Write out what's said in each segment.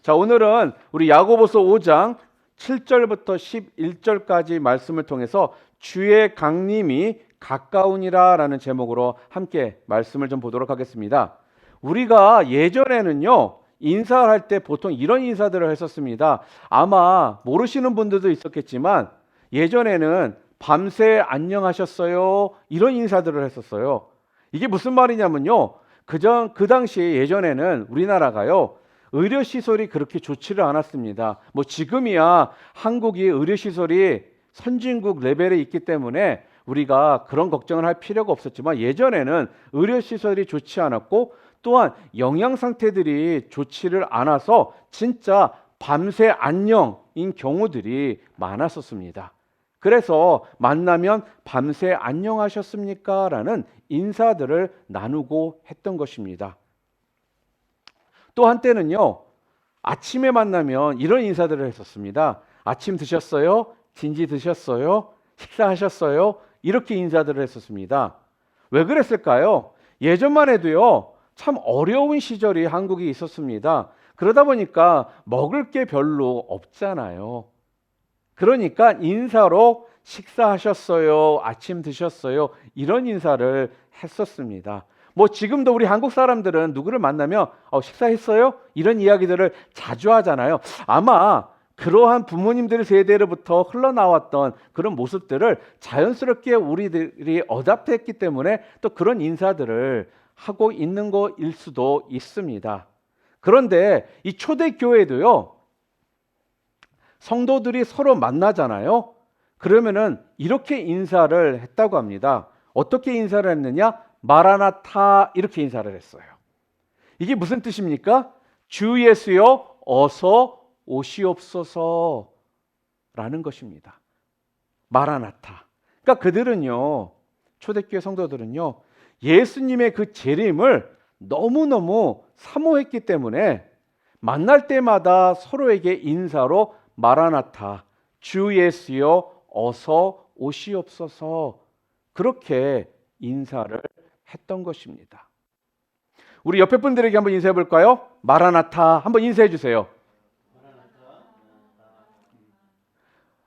자, 오늘은 우리 야고보서 5장 7절부터 11절까지 말씀을 통해서 주의 강림이 가까우니라라는 제목으로 함께 말씀을 좀 보도록 하겠습니다. 우리가 예전에는요, 인사를 할 때 보통 이런 인사들을 했었습니다. 아마 모르시는 분들도 있었겠지만 예전에는 밤새 안녕하셨어요, 이런 인사들을 했었어요. 이게 무슨 말이냐면요, 그 당시에 예전에는 우리나라가요, 의료시설이 그렇게 좋지를 않았습니다. 뭐 지금이야 한국이 의료시설이 선진국 레벨에 있기 때문에 우리가 그런 걱정을 할 필요가 없었지만, 예전에는 의료시설이 좋지 않았고 또한 영양 상태들이 좋지를 않아서 진짜 밤새 안녕인 경우들이 많았었습니다. 그래서 만나면 밤새 안녕하셨습니까? 라는 인사들을 나누고 했던 것입니다. 또 한때는요, 아침에 만나면 이런 인사들을 했었습니다. 아침 드셨어요? 진지 드셨어요? 식사하셨어요? 이렇게 인사들을 했었습니다. 왜 그랬을까요? 예전만 해도요, 참 어려운 시절이 한국에 있었습니다. 그러다 보니까 먹을 게 별로 없잖아요. 그러니까 인사로 식사하셨어요? 아침 드셨어요? 이런 인사를 했었습니다. 뭐 지금도 우리 한국 사람들은 누구를 만나면 식사했어요? 이런 이야기들을 자주 하잖아요. 아마 그러한 부모님들 세대로부터 흘러나왔던 그런 모습들을 자연스럽게 우리들이 어답트했기 때문에 또 그런 인사들을 하고 있는 거일 수도 있습니다. 그런데 이 초대교회도요, 성도들이 서로 만나잖아요. 그러면은 이렇게 인사를 했다고 합니다. 어떻게 인사를 했느냐? 마라나타, 이렇게 인사를 했어요. 이게 무슨 뜻입니까? 주 예수여 어서 오시옵소서 라는 것입니다. 마라나타. 그러니까 그들은요, 초대교회 성도들은요, 예수님의 그 재림을 너무너무 사모했기 때문에 만날 때마다 서로에게 인사로 마라나타, 주 예수여 어서 오시옵소서, 그렇게 인사를 했던 것입니다. 우리 옆에 분들에게 한번 인사해 볼까요? 마라나타 한번 인사해 주세요.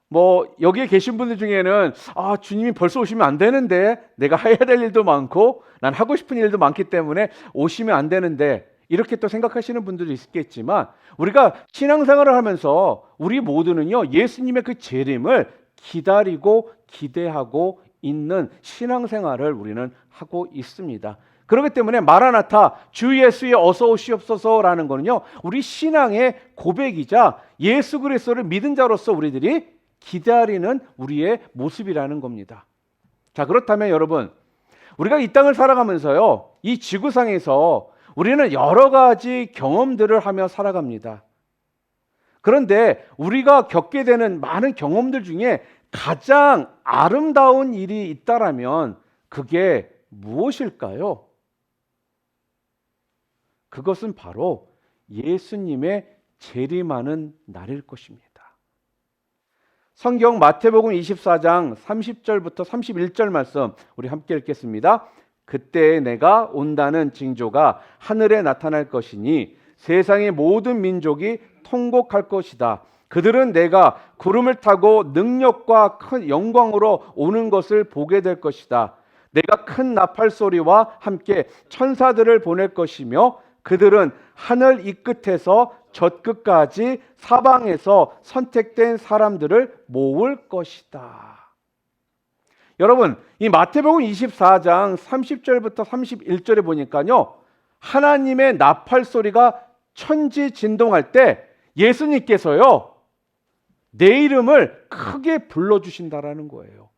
뭐 여기에 계신 분들 중에는 주님이 벌써 오시면 안 되는데, 내가 해야 될 일도 많고 난 하고 싶은 일도 많기 때문에 오시면 안 되는데, 이렇게 또 생각하시는 분들도 있겠지만, 우리가 신앙생활을 하면서 우리 모두는요, 예수님의 그 재림을 기다리고 기대하고 있는 신앙생활을 우리는 하고 있습니다. 그렇기 때문에 마라나타, 주 예수의 어서 오시옵소서라는 거는요, 우리 신앙의 고백이자 예수 그리스도를 믿은 자로서 우리들이 기다리는 우리의 모습이라는 겁니다. 자, 그렇다면 여러분, 우리가 이 땅을 살아가면서요, 이 지구상에서 우리는 여러 가지 경험들을 하며 살아갑니다. 그런데 우리가 겪게 되는 많은 경험들 중에 가장 아름다운 일이 있다라면 그게 무엇일까요? 그것은 바로 예수님의 재림하는 날일 것입니다. 성경 마태복음 24장 30절부터 31절 말씀 우리 함께 읽겠습니다. 그때 내가 온다는 징조가 하늘에 나타날 것이니 세상의 모든 민족이 통곡할 것이다. 그들은 내가 구름을 타고 능력과 큰 영광으로 오는 것을 보게 될 것이다. 내가 큰 나팔 소리와 함께 천사들을 보낼 것이며 그들은 하늘 이 끝에서 저 끝까지 사방에서 선택된 사람들을 모을 것이다. 여러분, 이 마태복음 24장 30절부터 31절에 보니까요, 하나님의 나팔 소리가 천지 진동할 때 예수님께서요, 내 이름을 크게 불러주신다라는 거예요.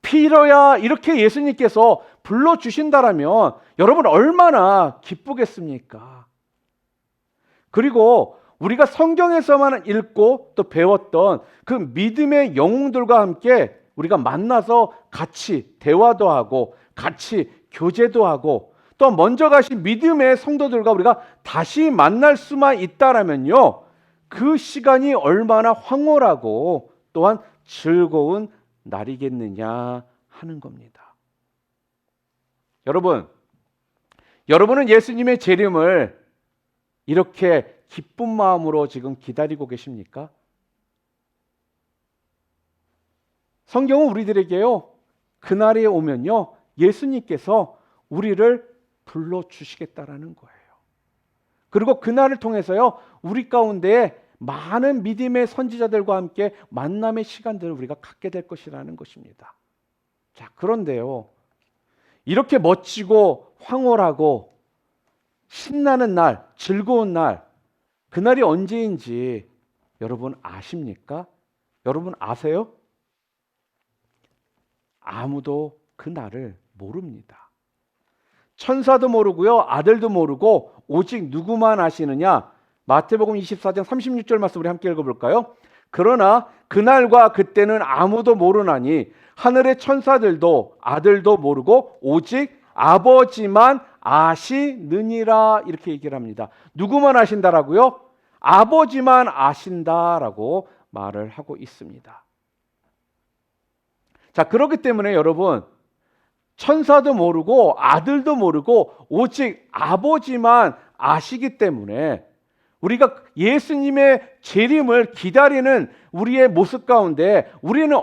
피로야, 이렇게 예수님께서 불러주신다라면 여러분 얼마나 기쁘겠습니까? 그리고 우리가 성경에서만 읽고 또 배웠던 그 믿음의 영웅들과 함께 우리가 만나서 같이 대화도 하고 같이 교제도 하고 또 먼저 가신 믿음의 성도들과 우리가 다시 만날 수만 있다라면요, 그 시간이 얼마나 황홀하고 또한 즐거운 날이겠느냐 하는 겁니다. 여러분은 예수님의 재림을 이렇게 기쁜 마음으로 지금 기다리고 계십니까? 성경은 우리들에게요, 그날이 오면요, 예수님께서 우리를 불러주시겠다라는 거예요. 그리고 그날을 통해서요, 우리 가운데 많은 믿음의 선지자들과 함께 만남의 시간들을 우리가 갖게 될 것이라는 것입니다. 자, 그런데요, 이렇게 멋지고 황홀하고 신나는 날, 즐거운 날, 그날이 언제인지 여러분 아십니까? 여러분 아세요? 아무도 그 날을 모릅니다. 천사도 모르고요, 아들도 모르고 오직 누구만 아시느냐? 마태복음 24장 36절 말씀 우리 함께 읽어볼까요? 그러나 그날과 그때는 아무도 모르나니 하늘의 천사들도 아들도 모르고 오직 아버지만 아시느니라, 이렇게 얘기를 합니다. 누구만 아신다라고요? 아버지만 아신다라고 말을 하고 있습니다. 자, 그렇기 때문에 여러분, 천사도 모르고 아들도 모르고 오직 아버지만 아시기 때문에 우리가 예수님의 재림을 기다리는 우리의 모습 가운데 우리는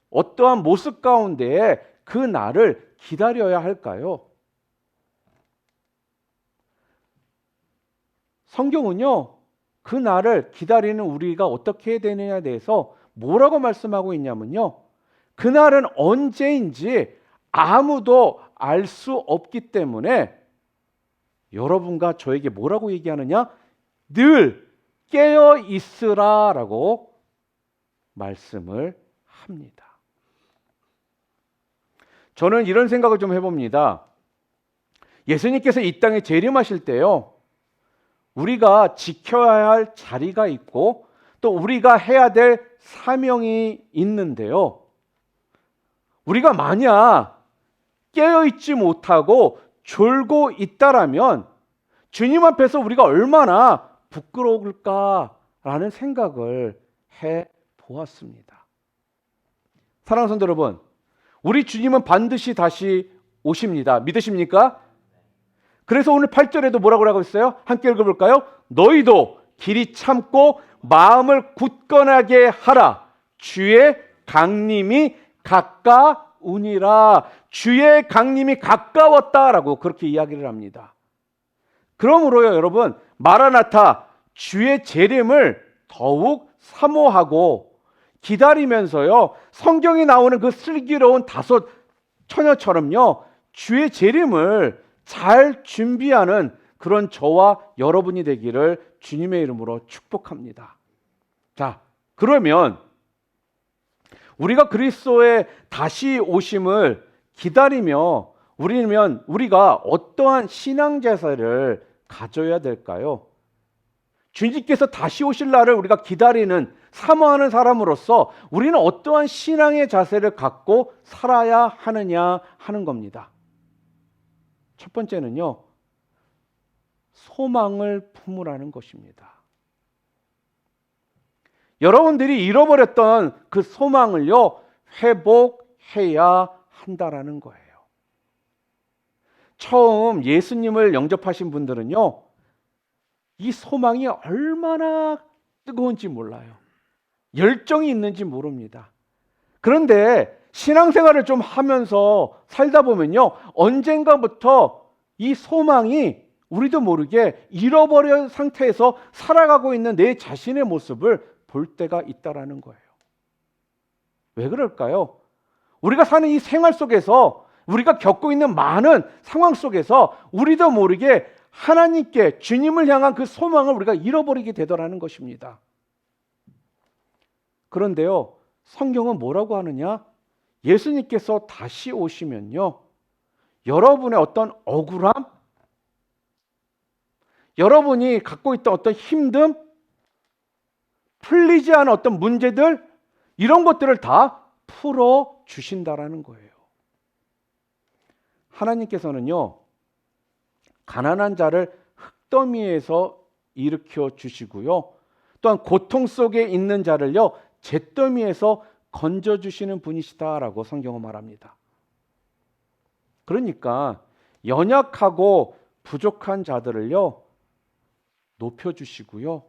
어떠한 모습 가운데 그 날을 기다려야 할까요? 성경은요, 그 날을 기다리는 우리가 어떻게 해야 되느냐에 대해서 뭐라고 말씀하고 있냐면요, 그날은 언제인지 아무도 알 수 없기 때문에 여러분과 저에게 뭐라고 얘기하느냐? 늘 깨어 있으라라고 말씀을 합니다. 저는 이런 생각을 좀 해봅니다. 예수님께서 이 땅에 재림하실 때요, 우리가 지켜야 할 자리가 있고 또 우리가 해야 될 사명이 있는데요, 우리가 만약 깨어있지 못하고 졸고 있다라면 주님 앞에서 우리가 얼마나 부끄러울까라는 생각을 해 보았습니다. 사랑하는 성도 여러분, 우리 주님은 반드시 다시 오십니다. 믿으십니까? 그래서 오늘 8절에도 뭐라고 하고 있어요? 함께 읽어볼까요? 너희도 길이 참고 마음을 굳건하게 하라. 주의 강림이 가까우니라. 주의 강림이 가까웠다라고 그렇게 이야기를 합니다. 그러므로요, 여러분, 마라나타, 주의 재림을 더욱 사모하고 기다리면서요, 성경에 나오는 그 슬기로운 다섯 처녀처럼요, 주의 재림을 잘 준비하는 그런 저와 여러분이 되기를 주님의 이름으로 축복합니다. 자, 그러면 우리가 그리스도의 다시 오심을 기다리며 우리가 어떠한 신앙 자세를 가져야 될까요? 주님께서 다시 오실 날을 우리가 기다리는, 사모하는 사람으로서 우리는 어떠한 신앙의 자세를 갖고 살아야 하느냐 하는 겁니다. 첫 번째는요, 소망을 품으라는 것입니다. 여러분들이 잃어버렸던 그 소망을요, 회복해야 한다라는 거예요. 처음 예수님을 영접하신 분들은요, 이 소망이 얼마나 뜨거운지 몰라요. 열정이 있는지 모릅니다. 그런데 신앙생활을 좀 하면서 살다 보면요, 언젠가부터 이 소망이 우리도 모르게 잃어버린 상태에서 살아가고 있는 내 자신의 모습을 볼 때가 있다라는 거예요. 왜 그럴까요? 우리가 사는 이 생활 속에서, 우리가 겪고 있는 많은 상황 속에서 우리도 모르게 하나님께, 주님을 향한 그 소망을 우리가 잃어버리게 되더라는 것입니다. 그런데요, 성경은 뭐라고 하느냐? 예수님께서 다시 오시면요, 여러분의 어떤 억울함, 여러분이 갖고 있던 어떤 힘듦, 풀리지 않은 어떤 문제들, 이런 것들을 다 풀어 주신다라는 거예요. 하나님께서는요, 가난한 자를 흙더미에서 일으켜 주시고요, 또한 고통 속에 있는 자를요, 잿더미에서 건져 주시는 분이시다라고 성경은 말합니다. 그러니까 연약하고 부족한 자들을요, 높여주시고요.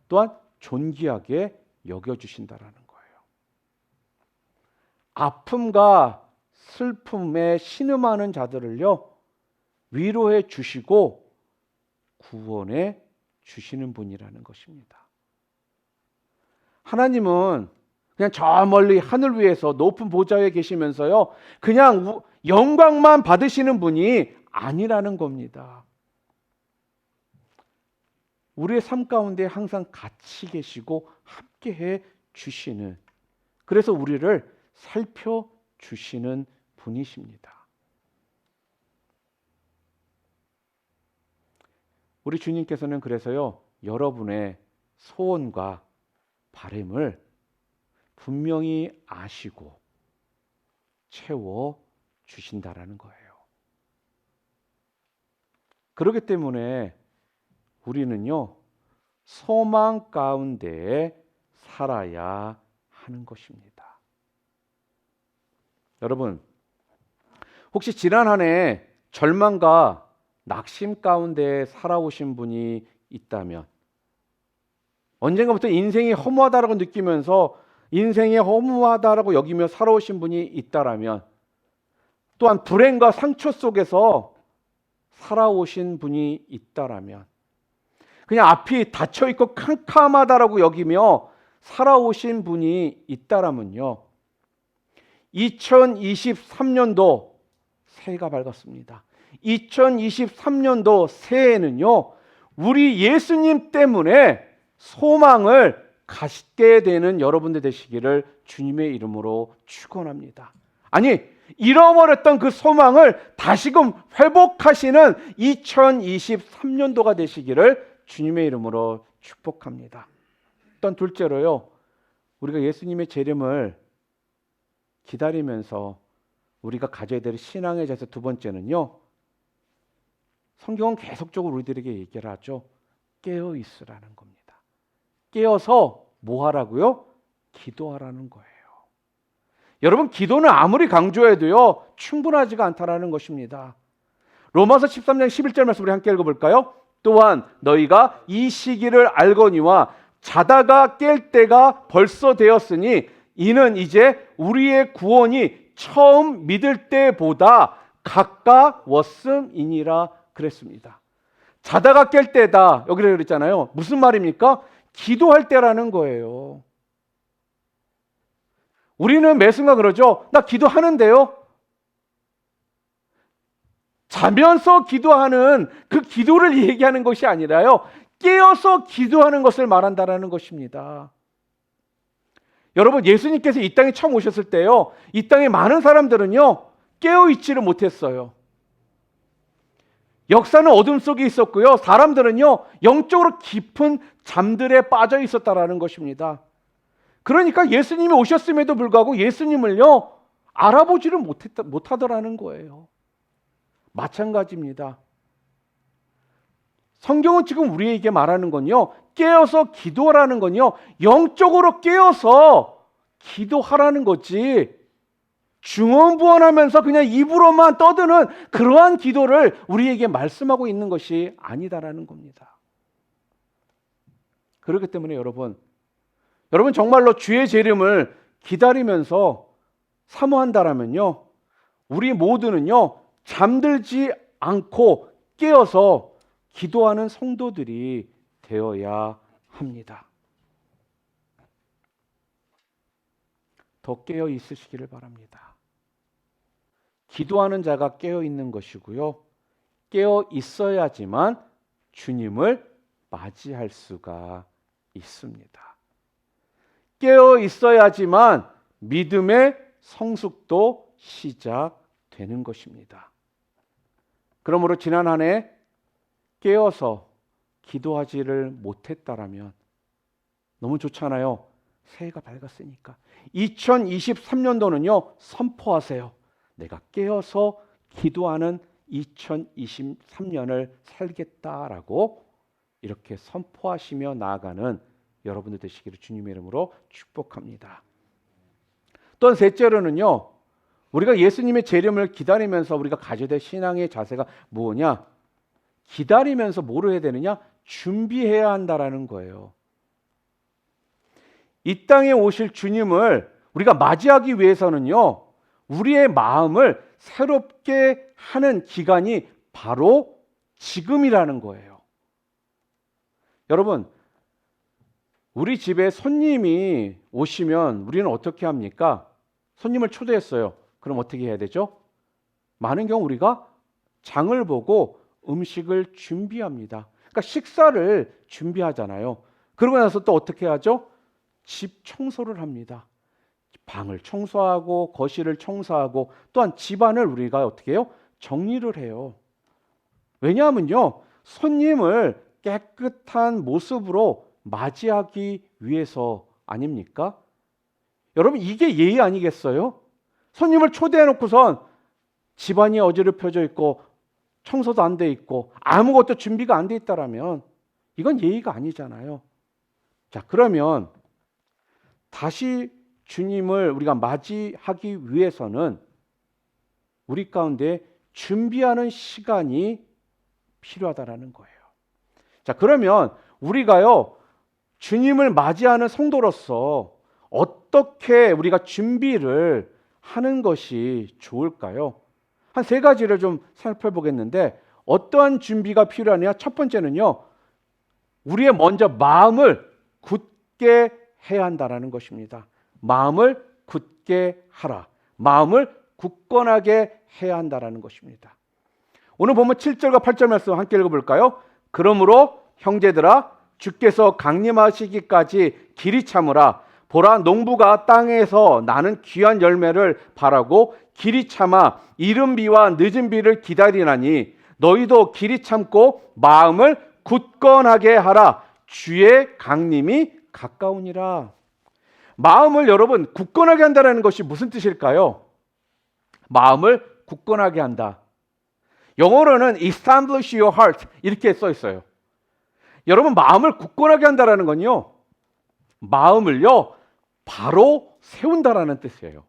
또한 존귀하게 여겨주신다라는 거예요. 아픔과 슬픔에 신음하는 자들을요, 위로해 주시고 구원해 주시는 분이라는 것입니다. 하나님은 그냥 저 멀리 하늘 위에서 높은 보좌에 계시면서요, 그냥 영광만 받으시는 분이 아니라는 겁니다. 우리의 삶 가운데 항상 같이 계시고 함께해 주시는, 그래서 우리를 살펴주시는 분이십니다. 우리 주님께서는 그래서요, 여러분의 소원과 바람을 분명히 아시고 채워 주신다라는 거예요. 그렇기 때문에 우리는요, 소망 가운데 살아야 하는 것입니다. 여러분, 혹시 지난 한 해 절망과 낙심 가운데 살아오신 분이 있다면, 언젠가부터 인생이 허무하다라고 느끼면서 인생이 허무하다라고 여기며 살아오신 분이 있다라면, 또한 불행과 상처 속에서 살아오신 분이 있다라면, 그냥 앞이 닫혀 있고 캄캄하다라고 여기며 살아오신 분이 있다라면요, 2023년도 새해가 밝았습니다. 2023년도 새해에는요, 우리 예수님 때문에 소망을 갖게 되는 여러분들 되시기를 주님의 이름으로 축원합니다. 아니, 잃어버렸던 그 소망을 다시금 회복하시는 2023년도가 되시기를 주님의 이름으로 축복합니다. 또한 둘째로요, 우리가 예수님의 재림을 기다리면서 우리가 가져야 될 신앙의 자세 두 번째는요, 성경은 계속적으로 우리들에게 얘기를 하죠. 깨어 있으라는 겁니다. 깨어서 뭐 하라고요? 기도하라는 거예요. 여러분, 기도는 아무리 강조해도요, 충분하지가 않다라는 것입니다. 로마서 13장 11절 말씀 우리 함께 읽어볼까요? 또한 너희가 이 시기를 알거니와 자다가 깰 때가 벌써 되었으니 이는 이제 우리의 구원이 처음 믿을 때보다 가까웠음이니라 그랬습니다. 자다가 깰 때다, 여기를 그랬잖아요. 무슨 말입니까? 기도할 때라는 거예요. 우리는 매 순간 그러죠. 나 기도하는데요. 자면서 기도하는 그 기도를 얘기하는 것이 아니라요, 깨어서 기도하는 것을 말한다라는 것입니다. 여러분, 예수님께서 이 땅에 처음 오셨을 때요, 이 땅에 많은 사람들은요, 깨어 있지를 못했어요. 역사는 어둠 속에 있었고요, 사람들은요, 영적으로 깊은 잠들에 빠져 있었다라는 것입니다. 그러니까 예수님이 오셨음에도 불구하고 예수님을요, 알아보지를 못하더라는 거예요. 마찬가지입니다. 성경은 지금 우리에게 말하는 건요, 깨어서 기도하라는 건요, 영적으로 깨어서 기도하라는 거지, 중언부언하면서 그냥 입으로만 떠드는 그러한 기도를 우리에게 말씀하고 있는 것이 아니다라는 겁니다. 그렇기 때문에 여러분 정말로 주의 재림을 기다리면서 사모한다라면요, 우리 모두는요, 잠들지 않고 깨어서 기도하는 성도들이 되어야 합니다. 더 깨어 있으시기를 바랍니다. 기도하는 자가 깨어 있는 것이고요, 깨어 있어야지만 주님을 맞이할 수가 있습니다. 깨어 있어야지만 믿음의 성숙도 시작되는 것입니다. 그러므로 지난 한 해 깨어서 기도하지를 못했다라면 너무 좋잖아요. 새해가 밝았으니까 2023년도는요, 선포하세요. 내가 깨어서 기도하는 2023년을 살겠다라고 이렇게 선포하시며 나아가는 여러분들 되시기를 주님의 이름으로 축복합니다. 또 셋째로는요, 우리가 예수님의 재림을 기다리면서 우리가 가져야 될 신앙의 자세가 뭐냐? 기다리면서 뭐를 해야 되느냐? 준비해야 한다라는 거예요. 이 땅에 오실 주님을 우리가 맞이하기 위해서는요, 우리의 마음을 새롭게 하는 기간이 바로 지금이라는 거예요. 여러분, 우리 집에 손님이 오시면 우리는 어떻게 합니까? 손님을 초대했어요. 그럼 어떻게 해야 되죠? 많은 경우 우리가 장을 보고 음식을 준비합니다. 그러니까 식사를 준비하잖아요. 그러고 나서 또 어떻게 하죠? 집 청소를 합니다. 방을 청소하고 거실을 청소하고 또한 집안을 우리가 어떻게 해요? 정리를 해요. 왜냐하면요, 손님을 깨끗한 모습으로 맞이하기 위해서 아닙니까? 여러분, 이게 예의 아니겠어요? 손님을 초대해놓고선 집안이 어지럽혀져 있고 청소도 안 돼 있고 아무것도 준비가 안 돼 있다라면 이건 예의가 아니잖아요. 자, 그러면 다시 주님을 우리가 맞이하기 위해서는 우리 가운데 준비하는 시간이 필요하다라는 거예요. 자, 그러면 우리가요, 주님을 맞이하는 성도로서 어떻게 우리가 준비를 하는 것이 좋을까요? 한 세 가지를 좀 살펴보겠는데, 어떠한 준비가 필요하냐? 첫 번째는요, 우리의 먼저 마음을 굳게 해야 한다라는 것입니다. 마음을 굳게 하라. 마음을 굳건하게 해야 한다라는 것입니다. 오늘 보면 7절과 8절 말씀 함께 읽어볼까요? 그러므로 형제들아, 주께서 강림하시기까지 길이 참으라. 보라, 농부가 땅에서 나는 귀한 열매를 바라고 길이 참아 이른 비와 늦은 비를 기다리나니 너희도 길이 참고 마음을 굳건하게 하라. 주의 강림이 가까우니라. 마음을 여러분 굳건하게 한다는 것이 무슨 뜻일까요? 마음을 굳건하게 한다. 영어로는 establish your heart 이렇게 써 있어요. 여러분, 마음을 굳건하게 한다는 건요, 마음을요 바로 세운다라는 뜻이에요.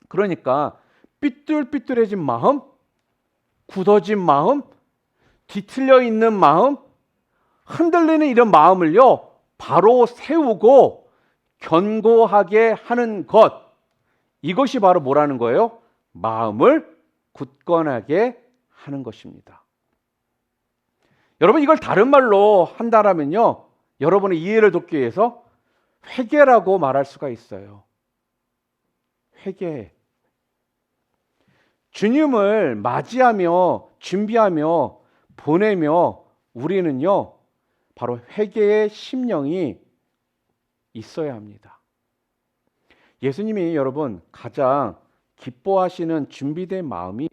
그러니까 삐뚤삐뚤해진 마음, 굳어진 마음, 뒤틀려 있는 마음, 흔들리는 이런 마음을요 바로 세우고 견고하게 하는 것, 이것이 바로 뭐라는 거예요? 마음을 굳건하게 하는 것입니다. 여러분, 이걸 다른 말로 한다라면요, 여러분의 이해를 돕기 위해서 회개라고 말할 수가 있어요. 회개. 주님을 맞이하며 준비하며 보내며 우리는요 바로 회개의 심령이 있어야 합니다. 예수님이 여러분 가장 기뻐하시는 준비된 마음이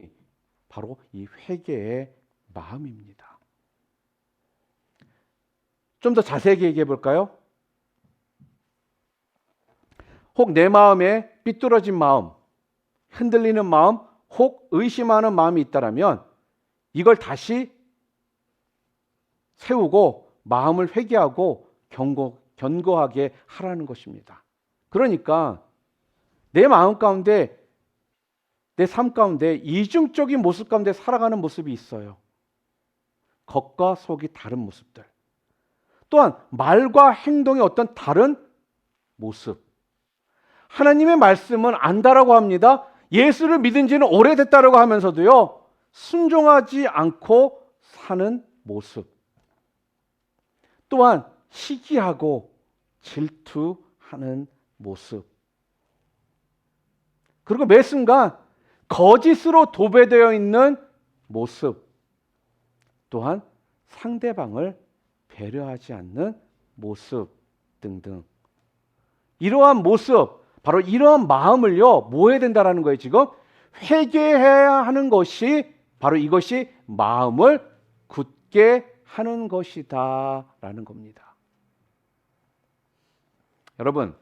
바로 이 회개의 마음입니다. 좀 더 자세하게 얘기해 볼까요? 혹 내 마음에 삐뚤어진 마음, 흔들리는 마음, 혹 의심하는 마음이 있다라면 이걸 다시 세우고 마음을 회개하고 견고하게 하라는 것입니다. 그러니까 내 마음 가운데, 내 삶 가운데 이중적인 모습 가운데 살아가는 모습이 있어요. 겉과 속이 다른 모습들. 또한 말과 행동의 어떤 다른 모습. 하나님의 말씀은 안다라고 합니다. 예수를 믿은 지는 오래됐다라고 하면서도요, 순종하지 않고 사는 모습. 또한 시기하고 질투하는 모습. 그리고 매 순간 거짓으로 도배되어 있는 모습. 또한 상대방을 배려하지 않는 모습 등등. 이러한 모습, 바로 이러한 마음을요, 뭐 해야 된다라는 거예요, 지금? 회개해야 하는 것이 바로 이것이 마음을 굳게 하는 것이다라는 겁니다. 여러분,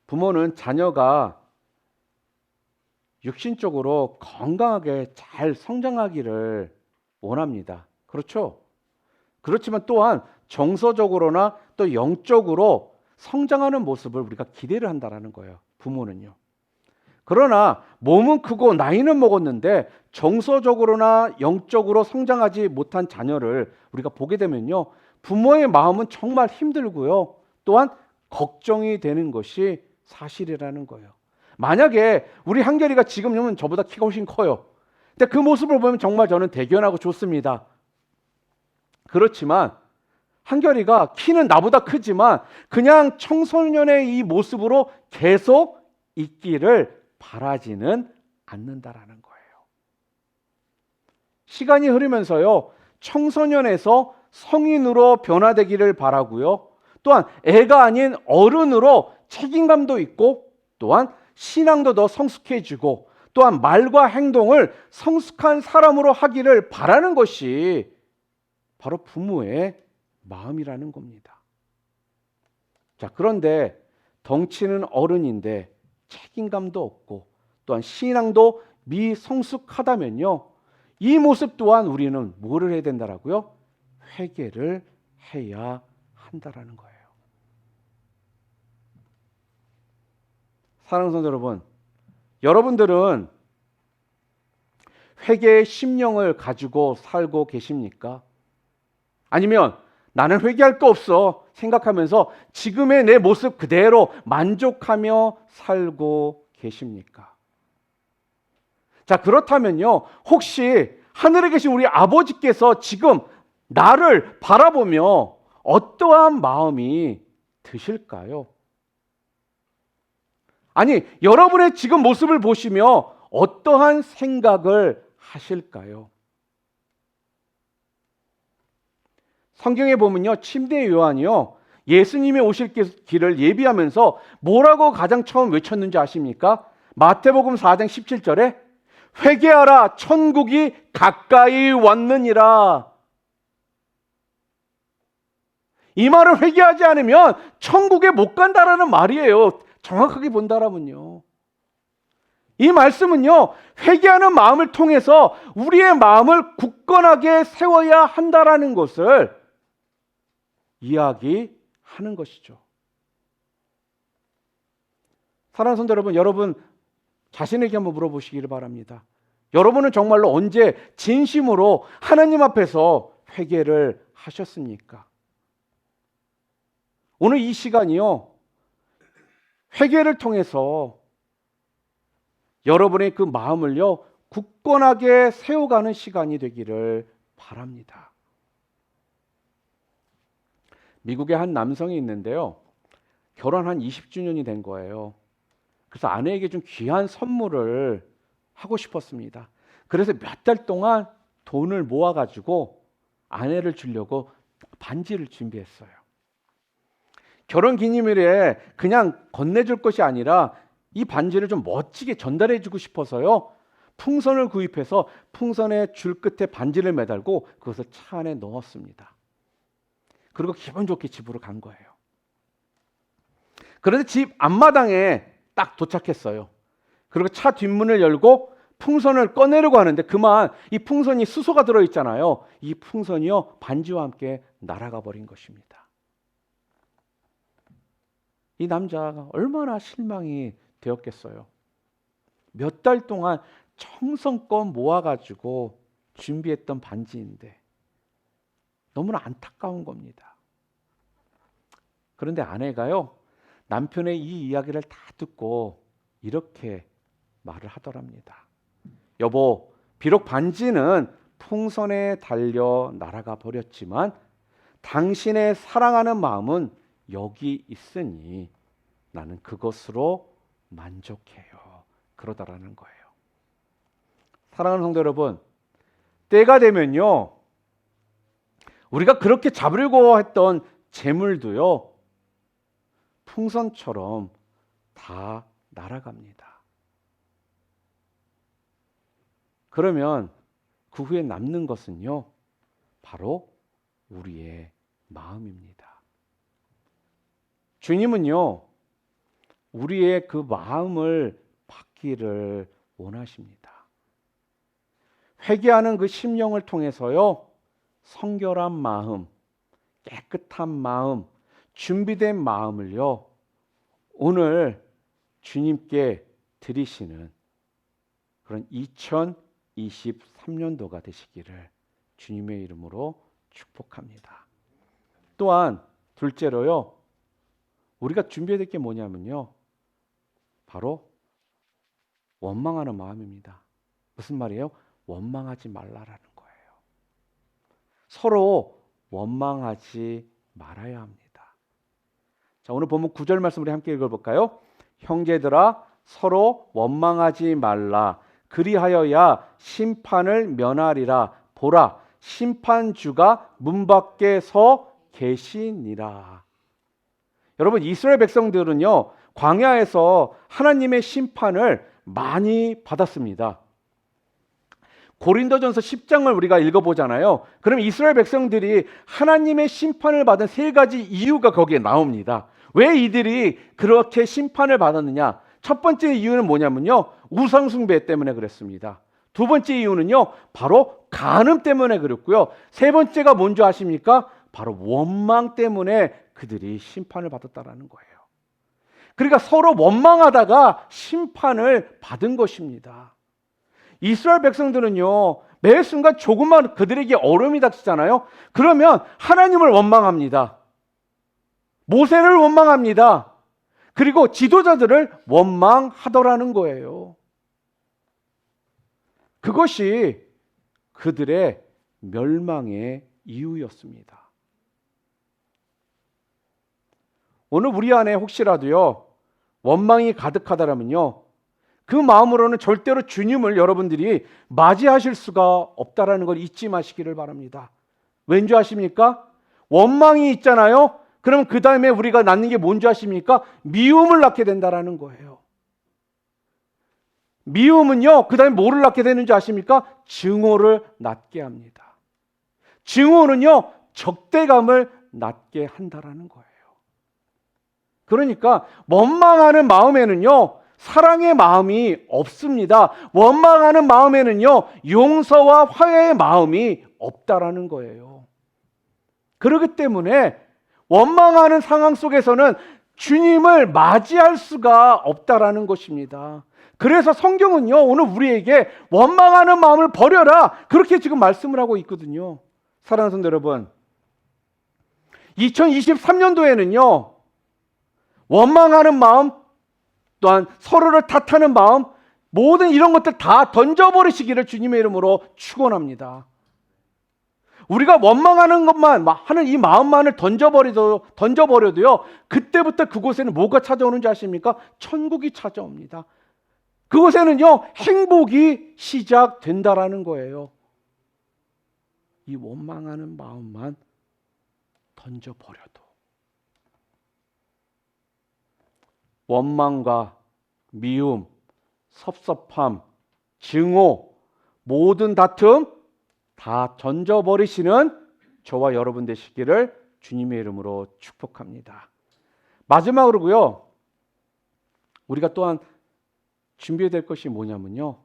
부모는 자녀가 육신적으로 건강하게 잘 성장하기를 원합니다. 그렇죠? 그렇지만 또한 정서적으로나 또 영적으로 성장하는 모습을 우리가 기대를 한다라는 거예요. 부모는요. 그러나 몸은 크고 나이는 먹었는데 정서적으로나 영적으로 성장하지 못한 자녀를 우리가 보게 되면요, 부모의 마음은 정말 힘들고요, 또한 걱정이 되는 것이 사실이라는 거예요. 만약에 우리 한결이가 지금은 저보다 키가 훨씬 커요. 근데 그 모습을 보면 정말 저는 대견하고 좋습니다. 그렇지만 한결이가 키는 나보다 크지만 그냥 청소년의 이 모습으로 계속 있기를 바라지는 않는다라는 거예요. 시간이 흐르면서요, 청소년에서 성인으로 변화되기를 바라고요, 또한 애가 아닌 어른으로 책임감도 있고, 또한 신앙도 더 성숙해지고, 또한 말과 행동을 성숙한 사람으로 하기를 바라는 것이 바로 부모의 마음이라는 겁니다. 자, 그런데 덩치는 어른인데 책임감도 없고 또한 신앙도 미성숙하다면요, 이 모습 또한 우리는 뭐를 해야 된다라고요? 회개를 해야 한다라는 거예요. 사랑하는 성도 여러분, 여러분들은 회개의 심령을 가지고 살고 계십니까? 아니면 나는 회개할 거 없어 생각하면서 지금의 내 모습 그대로 만족하며 살고 계십니까? 자, 그렇다면요, 혹시 하늘에 계신 우리 아버지께서 지금 나를 바라보며 어떠한 마음이 드실까요? 아니, 여러분의 지금 모습을 보시며 어떠한 생각을 하실까요? 성경에 보면요, 침대 요한이요, 예수님이 오실 길을 예비하면서 뭐라고 가장 처음 외쳤는지 아십니까? 마태복음 4장 17절에 회개하라, 천국이 가까이 왔느니라. 이 말을 회개하지 않으면 천국에 못 간다라는 말이에요. 정확하게 본다라면요. 이 말씀은요, 회개하는 마음을 통해서 우리의 마음을 굳건하게 세워야 한다라는 것을 이야기하는 것이죠. 사랑하는 성도 여러분, 여러분 자신에게 한번 물어보시기를 바랍니다. 여러분은 정말로 언제 진심으로 하나님 앞에서 회개를 하셨습니까? 오늘 이 시간이요, 회개를 통해서 여러분의 그 마음을요, 굳건하게 세워가는 시간이 되기를 바랍니다. 미국에 한 남성이 있는데요, 결혼 한 20주년이 된 거예요. 그래서 아내에게 좀 귀한 선물을 하고 싶었습니다. 그래서 몇 달 동안 돈을 모아가지고 아내를 주려고 반지를 준비했어요. 결혼 기념일에 그냥 건네줄 것이 아니라 이 반지를 좀 멋지게 전달해주고 싶어서요, 풍선을 구입해서 풍선의 줄 끝에 반지를 매달고 그것을 차 안에 넣었습니다. 그리고 기분 좋게 집으로 간 거예요. 그런데 집 앞마당에 딱 도착했어요. 그리고 차 뒷문을 열고 풍선을 꺼내려고 하는데 그만 이 풍선이 수소가 들어있잖아요. 이 풍선이요, 반지와 함께 날아가 버린 것입니다. 이 남자가 얼마나 실망이 되었겠어요. 몇 달 동안 정성껏 모아가지고 준비했던 반지인데 너무나 안타까운 겁니다. 그런데 아내가요, 남편의 이 이야기를 다 듣고 이렇게 말을 하더랍니다. 여보, 비록 반지는 풍선에 달려 날아가 버렸지만 당신의 사랑하는 마음은 여기 있으니 나는 그것으로 만족해요. 그러더라는 거예요. 사랑하는 성도 여러분, 때가 되면요, 우리가 그렇게 잡으려고 했던 재물도요, 풍선처럼 다 날아갑니다. 그러면 그 후에 남는 것은요, 바로 우리의 마음입니다. 주님은요, 우리의 그 마음을 받기를 원하십니다. 회개하는 그 심령을 통해서요, 성결한 마음, 깨끗한 마음, 준비된 마음을요, 오늘 주님께 드리시는 그런 2023년도가 되시기를 주님의 이름으로 축복합니다. 또한 둘째로요, 우리가 준비해야 될 게 뭐냐면요, 바로 원망하는 마음입니다. 무슨 말이에요? 원망하지 말라라는 거예요. 서로 원망하지 말아야 합니다. 자, 오늘 본문 9절 말씀 우리 함께 읽어볼까요? 형제들아 서로 원망하지 말라. 그리하여야 심판을 면하리라. 보라, 심판주가 문 밖에 서 계시니라. 여러분, 이스라엘 백성들은요, 광야에서 하나님의 심판을 많이 받았습니다. 고린도전서 10장을 우리가 읽어보잖아요. 그럼 이스라엘 백성들이 하나님의 심판을 받은 세 가지 이유가 거기에 나옵니다. 왜 이들이 그렇게 심판을 받았느냐? 첫 번째 이유는 뭐냐면요, 우상숭배 때문에 그랬습니다. 두 번째 이유는요, 바로 간음 때문에 그랬고요. 세 번째가 뭔지 아십니까? 바로 원망 때문에 그들이 심판을 받았다라는 거예요. 그러니까 서로 원망하다가 심판을 받은 것입니다. 이스라엘 백성들은요, 매 순간 조금만 그들에게 어려움이 닥치잖아요. 그러면 하나님을 원망합니다. 모세를 원망합니다. 그리고 지도자들을 원망하더라는 거예요. 그것이 그들의 멸망의 이유였습니다. 오늘 우리 안에 혹시라도요, 원망이 가득하다라면요, 그 마음으로는 절대로 주님을 여러분들이 맞이하실 수가 없다라는 걸 잊지 마시기를 바랍니다. 왠지 아십니까? 원망이 있잖아요. 그럼 그 다음에 우리가 낳는 게 뭔지 아십니까? 미움을 낳게 된다라는 거예요. 미움은요, 그 다음에 뭐를 낳게 되는지 아십니까? 증오를 낳게 합니다. 증오는요, 적대감을 낳게 한다라는 거예요. 그러니까 원망하는 마음에는요, 사랑의 마음이 없습니다. 원망하는 마음에는요, 용서와 화해의 마음이 없다라는 거예요. 그렇기 때문에 원망하는 상황 속에서는 주님을 맞이할 수가 없다라는 것입니다. 그래서 성경은요, 오늘 우리에게 원망하는 마음을 버려라, 그렇게 지금 말씀을 하고 있거든요. 사랑하는 성도 여러분, 2023년도에는요, 원망하는 마음, 또한 서로를 탓하는 마음, 모든 이런 것들 다 던져버리시기를 주님의 이름으로 축원합니다. 우리가 원망하는 것만 하는 이 마음만을 던져버려도요, 그때부터 그곳에는 뭐가 찾아오는지 아십니까? 천국이 찾아옵니다. 그곳에는요, 행복이 시작된다라는 거예요. 이 원망하는 마음만 던져버려도. 원망과 미움, 섭섭함, 증오, 모든 다툼 다 던져버리시는 저와 여러분 되시기를 주님의 이름으로 축복합니다. 마지막으로고요, 우리가 또한 준비해야 될 것이 뭐냐면요,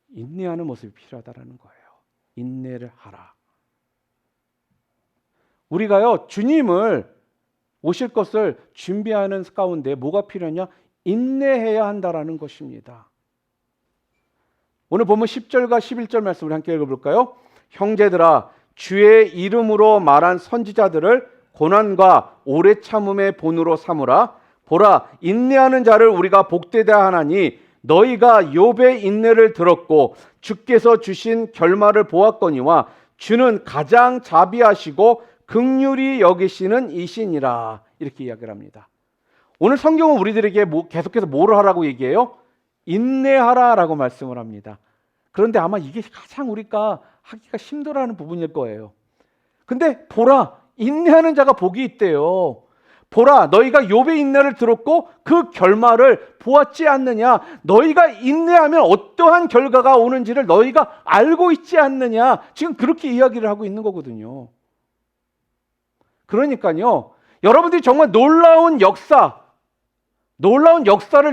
인내하는 모습이 필요하다는 거예요. 인내를 하라. 우리가요, 주님을 오실 것을 준비하는 가운데 뭐가 필요하냐? 인내해야 한다라는 것입니다. 오늘 보면 10절과 11절 말씀을 함께 읽어볼까요? 형제들아, 주의 이름으로 말한 선지자들을 고난과 오래 참음의 본으로 삼으라. 보라, 인내하는 자를 우리가 복되다 하나니 너희가 욥의 인내를 들었고 주께서 주신 결말을 보았거니와 주는 가장 자비하시고 긍휼히 여기시는 이시니라. 이렇게 이야기를 합니다. 오늘 성경은 우리들에게 계속해서 뭐를 하라고 얘기해요? 인내하라라고 말씀을 합니다. 그런데 아마 이게 가장 우리가 하기가 힘들어하는 부분일 거예요. 근데 보라, 인내하는 자가 복이 있대요. 보라, 너희가 욥의 인내를 들었고 그 결말을 보았지 않느냐? 너희가 인내하면 어떠한 결과가 오는지를 너희가 알고 있지 않느냐? 지금 그렇게 이야기를 하고 있는 거거든요. 그러니까요, 여러분들이 정말 놀라운 역사를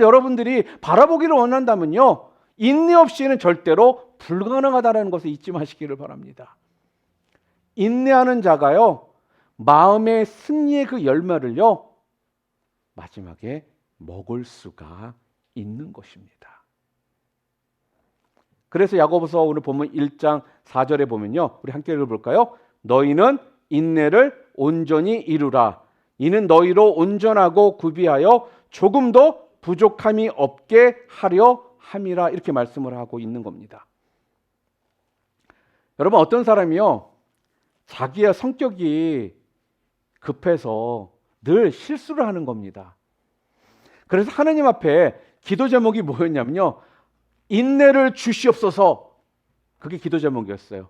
여러분들이 바라보기를 원한다면요, 인내 없이는 절대로 불가능하다는 것을 잊지 마시기를 바랍니다. 인내하는 자가요, 마음의 승리의 그 열매를요, 마지막에 먹을 수가 있는 것입니다. 그래서 야고보서 오늘 본문 1장 4절에 보면요, 우리 함께 읽어볼까요? 너희는 인내를 온전히 이루라. 이는 너희로 온전하고 구비하여 조금도 부족함이 없게 하려 함이라. 이렇게 말씀을 하고 있는 겁니다. 여러분, 어떤 사람이요, 자기의 성격이 급해서 늘 실수를 하는 겁니다. 그래서 하나님 앞에 기도 제목이 뭐였냐면요, 인내를 주시옵소서. 그게 기도 제목이었어요.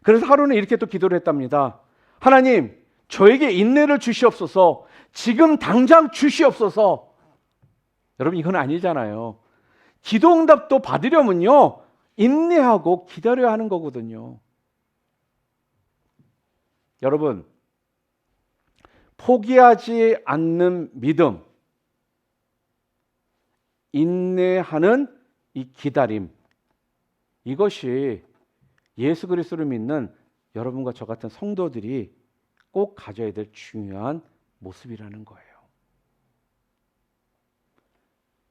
그래서 하루는 이렇게 또 기도를 했답니다. 하나님, 저에게 인내를 주시옵소서. 지금 당장 주시옵소서. 여러분, 이건 아니잖아요. 기도 응답도 받으려면요, 인내하고 기다려야 하는 거거든요. 여러분, 포기하지 않는 믿음, 인내하는 이 기다림, 이것이 예수 그리스도를 믿는 여러분과 저 같은 성도들이 꼭 가져야 될 중요한 모습이라는 거예요.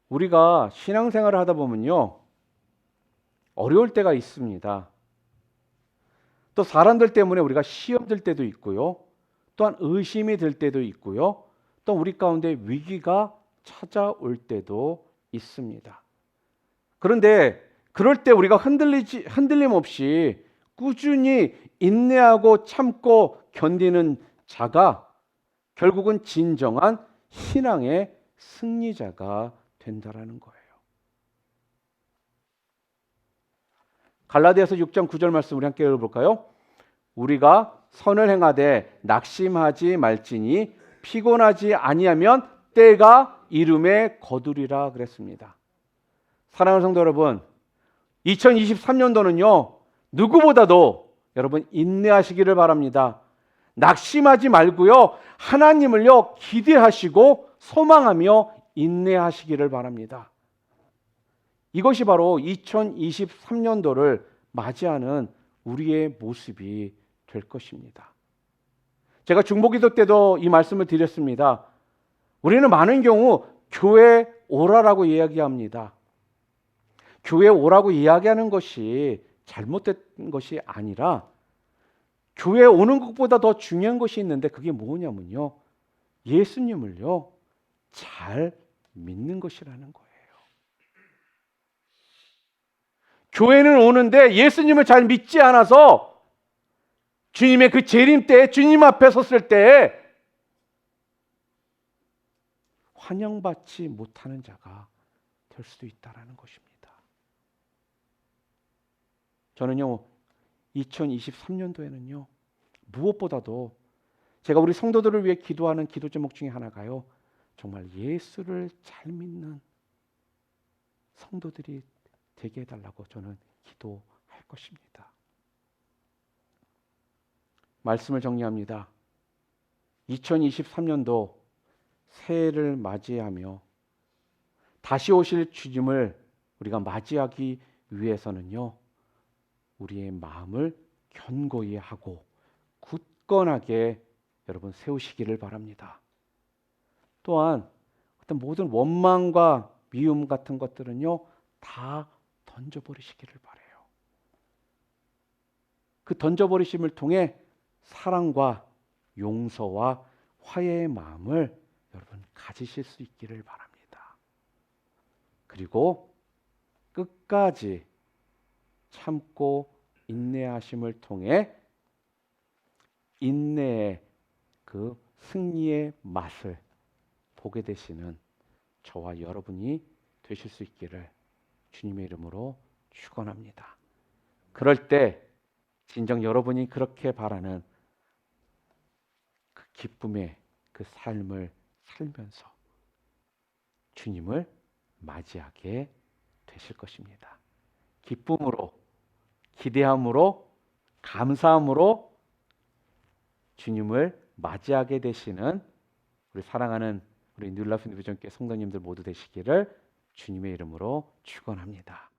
우리가 신앙생활을 하다 보면요, 어려울 때가 있습니다. 또 사람들 때문에 우리가 시험 들 때도 있고요, 또한 의심이 들 때도 있고요, 또 우리 가운데 위기가 찾아올 때도 있습니다. 그런데 그럴 때 우리가 흔들림 없이 꾸준히 인내하고 참고 견디는 자가 결국은 진정한 신앙의 승리자가 된다라는 거예요. 갈라디아서 6장 9절 말씀 우리 함께 읽어볼까요? 우리가 선을 행하되 낙심하지 말지니 피곤하지 아니하면 때가 이름에 거두리라 그랬습니다. 사랑하는 성도 여러분, 2023년도는요, 누구보다도 여러분 인내하시기를 바랍니다. 낙심하지 말고요, 하나님을요 기대하시고 소망하며 인내하시기를 바랍니다. 이것이 바로 2023년도를 맞이하는 우리의 모습이 될 것입니다. 제가 중보기도 때도 이 말씀을 드렸습니다. 우리는 많은 경우 교회 오라라고 이야기합니다. 교회 오라고 이야기하는 것이 잘못된 것이 아니라 교회에 오는 것보다 더 중요한 것이 있는데 그게 뭐냐면요, 예수님을요 잘 믿는 것이라는 거예요. 교회는 오는데 예수님을 잘 믿지 않아서 주님의 그 재림 때, 주님 앞에 섰을 때 환영받지 못하는 자가 될 수도 있다는 것입니다. 저는요, 2023년도에는요, 무엇보다도 제가 우리 성도들을 위해 기도하는 기도 제목 중에 하나가요, 정말 예수를 잘 믿는 성도들이 되게 해달라고 저는 기도할 것입니다. 말씀을 정리합니다. 2023년도 새해를 맞이하며 다시 오실 주님을 우리가 맞이하기 위해서는요, 우리의 마음을 견고히 하고 굳건하게 여러분 세우시기를 바랍니다. 또한 어떤 모든 원망과 미움 같은 것들은요, 다 던져버리시기를 바라요. 그 던져버리심을 통해 사랑과 용서와 화해의 마음을 여러분 가지실 수 있기를 바랍니다. 그리고 끝까지 참고 인내하심을 통해 인내의 그 승리의 맛을 보게 되시는 저와 여러분이 되실 수 있기를 주님의 이름으로 축원합니다. 그럴 때 진정 여러분이 그렇게 바라는 그 기쁨의 그 삶을 살면서 주님을 맞이하게 되실 것입니다. 기쁨으로, 기대함으로, 감사함으로 주님을 맞이하게 되시는 우리 사랑하는 우리 뉴라이프 비전교회 성도님들 모두 되시기를 주님의 이름으로 축원합니다.